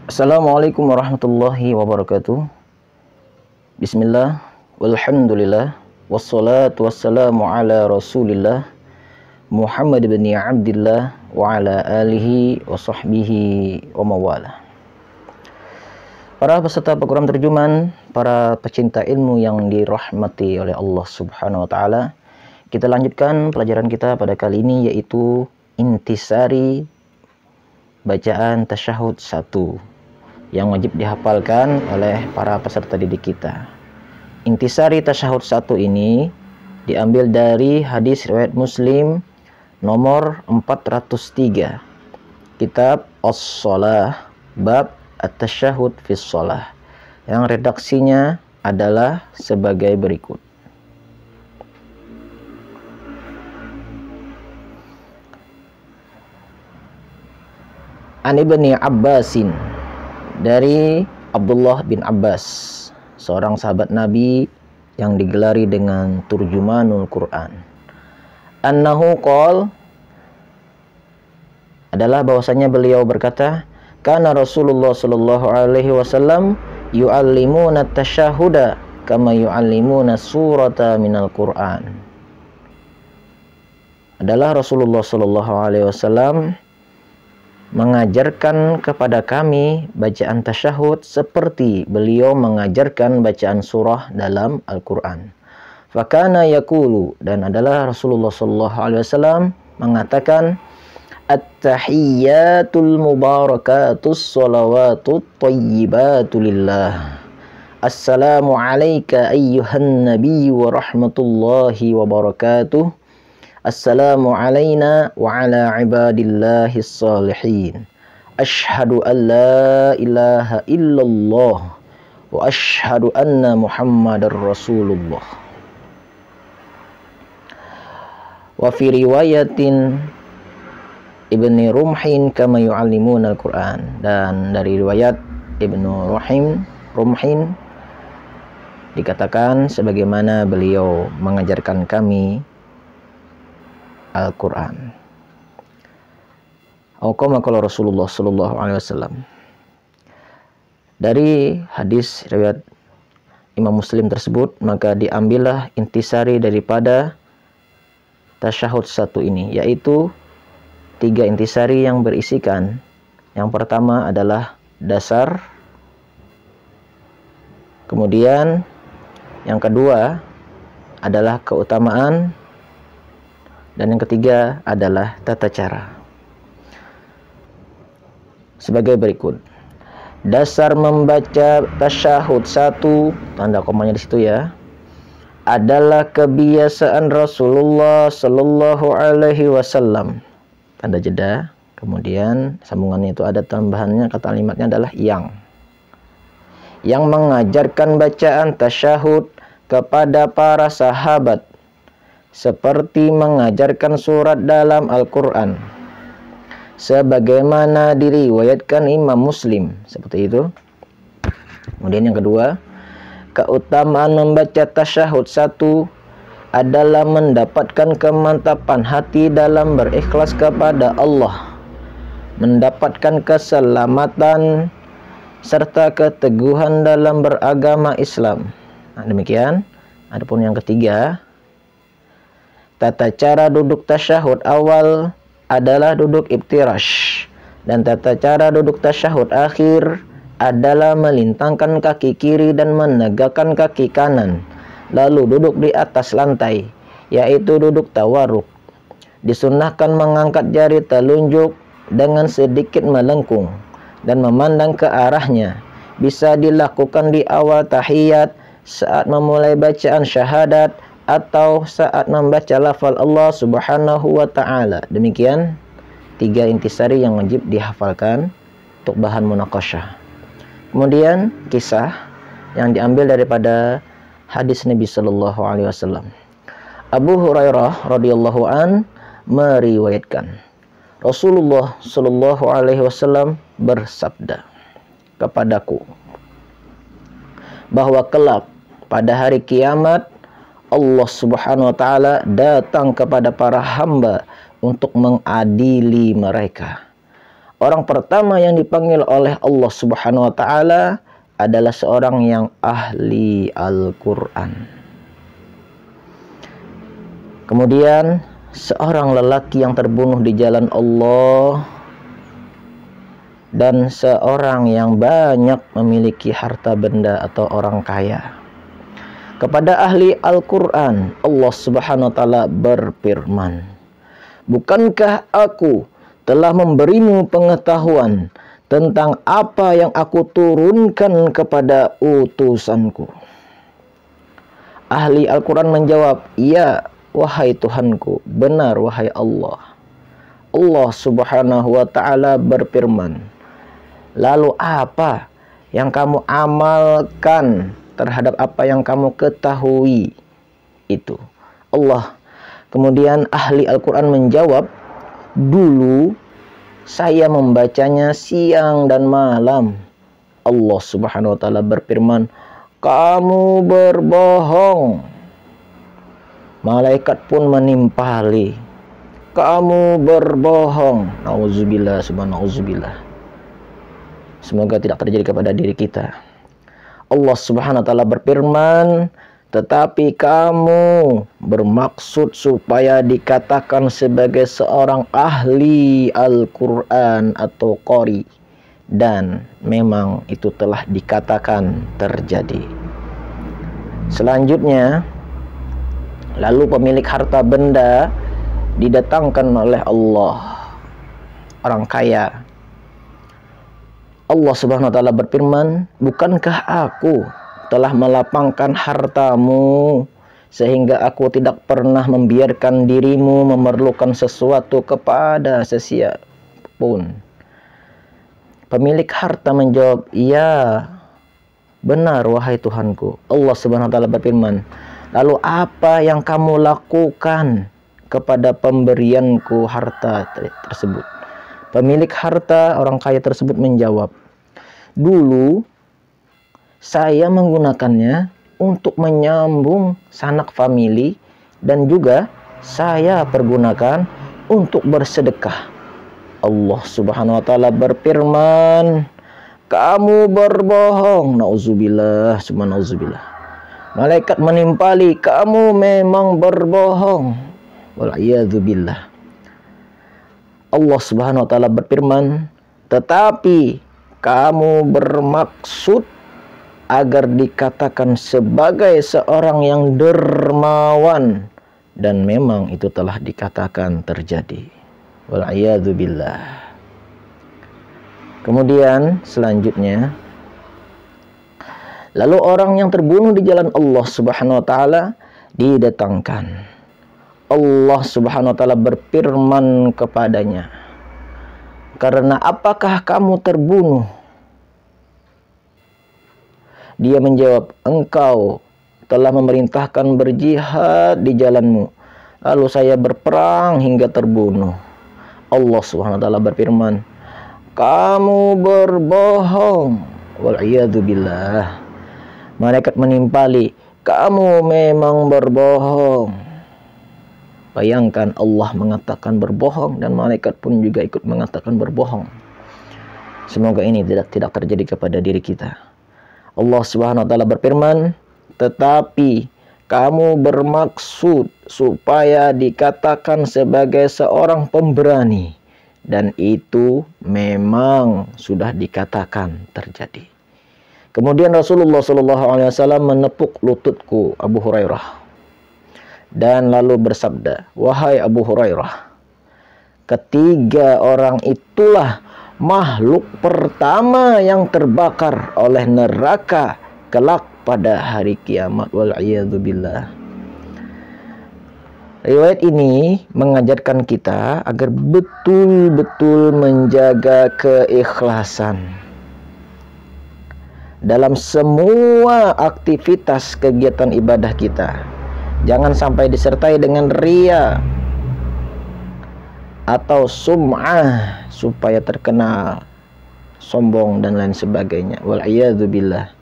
Assalamualaikum warahmatullahi wabarakatuh. Bismillah, walhamdulillah, wassalatu wassalamu ala rasulillah Muhammad bin Abdillah wa ala alihi wa sahbihi wa mawala. Para peserta program terjemahan, para pecinta ilmu yang dirahmati oleh Allah Subhanahu wa taala, kita lanjutkan pelajaran kita pada kali ini, yaitu intisari bacaan tasyahud 1 yang wajib dihafalkan oleh para peserta didik kita. Intisari tasyahud 1 ini diambil dari hadis riwayat Muslim nomor 403, kitab As-Shalah, bab At-Tasyahud fi Shalah, yang redaksinya adalah sebagai berikut. An Ibni Abbasin, dari Abdullah bin Abbas, seorang sahabat Nabi yang digelari dengan Turjumanul Quran. Annahu qol, adalah bahwasanya beliau berkata, kana Rasulullah sallallahu alaihi wasallam yu'allimuna at-tasyahuda kama yu'allimuna surata minal Quran. Adalah Rasulullah sallallahu alaihi wasallam mengajarkan kepada kami bacaan tasyahud seperti beliau mengajarkan bacaan surah dalam Al-Quran. Fakana yaqulu, dan adalah Rasulullah SAW mengatakan, at-tahiyyatul mubarakatus salawatut tayyibatu lillah. Assalamu alayka ayyuhan nabiy wa rahmatullahi wa barakatuh. Assalamu alayna wa ala ibadillahis salihin. Ashhadu an la ilaha illallah wa ashhadu anna Muhammadar Rasulullah. Wa fi riwayatin Ibni Rumhin kama yu'allimuna al-Quran, dan dari riwayat Ibnu Rumhin dikatakan sebagaimana beliau mengajarkan kami Al-Quran. Qala Rasulullah sallallahu alaihi wasallam. Dari hadis riwayat Imam Muslim tersebut, maka diambillah intisari daripada tasyahud 1 ini, yaitu 3 intisari yang berisikan. Yang pertama adalah dasar, kemudian yang kedua adalah keutamaan, dan yang ketiga adalah tata cara. Sebagai berikut. Dasar membaca tasyahud 1, tanda komanya di situ ya, adalah kebiasaan Rasulullah sallallahu alaihi wasallam. Tanda jeda, kemudian sambungannya itu ada tambahannya, kata kalimatnya adalah yang mengajarkan bacaan tasyahud kepada para sahabat seperti mengajarkan surat dalam Al-Quran, sebagaimana diriwayatkan Imam Muslim, seperti itu. Kemudian yang kedua, keutamaan membaca tasyahud 1 adalah mendapatkan kemantapan hati dalam berikhlas kepada Allah, mendapatkan keselamatan serta keteguhan dalam beragama Islam. Nah, demikian. Adapun yang ketiga, tata cara duduk tasyahud awal adalah duduk iftirash, dan tata cara duduk tasyahud akhir adalah melintangkan kaki kiri dan menegakkan kaki kanan, lalu duduk di atas lantai, yaitu duduk tawarruk. Disunnahkan mengangkat jari telunjuk dengan sedikit melengkung dan memandang ke arahnya. Bisa dilakukan di awal tahiyat, saat memulai bacaan syahadat, atau saat membaca lafal Allah Subhanahu wa ta'ala. Demikian 3 intisari yang wajib dihafalkan untuk bahan munaqasyah. Kemudian kisah yang diambil daripada hadis Nabi sallallahu alaihi wasallam. Abu Hurairah radhiyallahu an meriwayatkan, Rasulullah sallallahu alaihi wasallam bersabda kepadaku, bahwa kelak pada hari kiamat Allah Subhanahu wa taala datang kepada para hamba untuk mengadili mereka. Orang pertama yang dipanggil oleh Allah Subhanahu wa taala adalah seorang yang ahli Al-Qur'an. Kemudian seorang lelaki yang terbunuh di jalan Allah, dan seorang yang banyak memiliki harta benda atau orang kaya. Kepada ahli Al-Qur'an, Allah Subhanahu wa taala berfirman, "Bukankah aku telah memberimu pengetahuan tentang apa yang aku turunkan kepada utusanku?" Ahli Al-Quran menjawab, "Ya, wahai Tuhanku, benar wahai Allah." Allah Subhanahu wa ta'ala berfirman, "Lalu apa yang kamu amalkan terhadap apa yang kamu ketahui itu?" Kemudian ahli Al-Quran menjawab, "Dulu saya membacanya siang dan malam." Allah Subhanahu wa taala berfirman, "Kamu berbohong." Malaikat pun menimpali, "Kamu berbohong." Nauzubillah, subhanallah. Semoga tidak terjadi kepada diri kita. Allah Subhanahu wa taala berfirman, "Tetapi kamu bermaksud supaya dikatakan sebagai seorang ahli Al-Quran atau qori, dan memang itu telah dikatakan terjadi." Selanjutnya, lalu pemilik harta benda didatangkan oleh Allah, orang kaya. Allah Subhanahu wa taala berfirman, "Bukankah aku telah melapangkan hartamu sehingga aku tidak pernah membiarkan dirimu memerlukan sesuatu kepada sesiapapun?" Pemilik harta menjawab, "Ya, benar wahai Tuhanku." Allah Subhanahu wa taala berfirman, "Lalu apa yang kamu lakukan kepada pemberianku harta tersebut?" Pemilik harta, orang kaya tersebut menjawab, "Dulu saya menggunakannya untuk menyambung sanak famili, dan juga saya pergunakan untuk bersedekah." Allah Subhanahu wa taala berfirman, "Kamu berbohong." Nauzubillah, subhanallah. Malaikat menimpali, "Kamu memang berbohong." Wal'iyadzubillah. Allah Subhanahu wa taala berfirman, "Tetapi kamu bermaksud agar dikatakan sebagai seorang yang dermawan, dan memang itu telah dikatakan terjadi." Wal'iyadzubillah. Kemudian selanjutnya, lalu orang yang terbunuh di jalan Allah Subhanahu wa taala didatangkan. Allah Subhanahu wa taala berfirman kepadanya, "Karena apakah kamu terbunuh?" Dia menjawab, "Engkau telah memerintahkan berjihad di jalanmu, lalu saya berperang hingga terbunuh." Allah Subhanahu wa taala berfirman, "Kamu berbohong." Wal'iyadzubillah. Malaikat menimpali, "Kamu memang berbohong." Bayangkan, Allah mengatakan berbohong dan malaikat pun juga ikut mengatakan berbohong. Semoga ini tidak terjadi kepada diri kita. Allah Subhanahu wa taala berfirman, "Tetapi kamu bermaksud supaya dikatakan sebagai seorang pemberani, dan itu memang sudah dikatakan terjadi." Kemudian Rasulullah SAW menepuk lututku, Abu Hurairah, dan lalu bersabda, "Wahai Abu Hurairah, ketiga orang itulah makhluk pertama yang terbakar oleh neraka kelak pada hari kiamat." Wal'iyadzubillah. Riwayat ini mengajarkan kita agar betul-betul menjaga keikhlasan dalam semua aktivitas kegiatan ibadah kita. Jangan sampai disertai dengan riya atau sum'ah supaya terkenal, sombong dan lain sebagainya. Wal'iyadzubillah.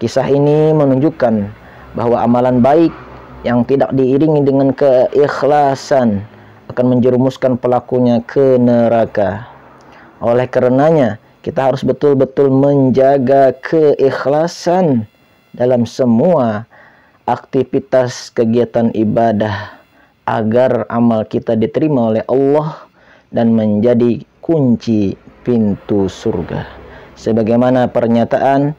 Kisah ini menunjukkan bahwa amalan baik yang tidak diiringi dengan keikhlasan akan menjerumuskan pelakunya ke neraka. Oleh karenanya, kita harus betul-betul menjaga keikhlasan dalam semua aktivitas kegiatan ibadah agar amal kita diterima oleh Allah dan menjadi kunci pintu surga. Sebagaimana pernyataan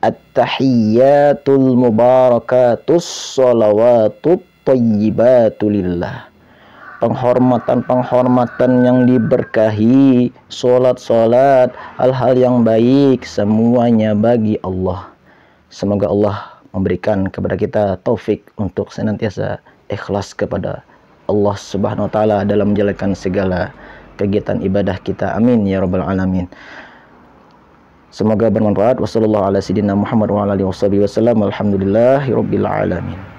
at-tahiyyatul mubarakatus sholawatut thayyibatu lillah. Penghormatan-penghormatan yang diberkahi, solat-solat, hal-hal yang baik, semuanya bagi Allah. Semoga Allah memberikan kepada kita taufik untuk senantiasa ikhlas kepada Allah Subhanahu wa taala dalam menjalankan segala kegiatan ibadah kita. Amin ya rabbal alamin. Semoga bermanfaat. Wassallallahu ala sayyidina Muhammad wa ala alihi wasallam. Alhamdulillahirabbil alamin.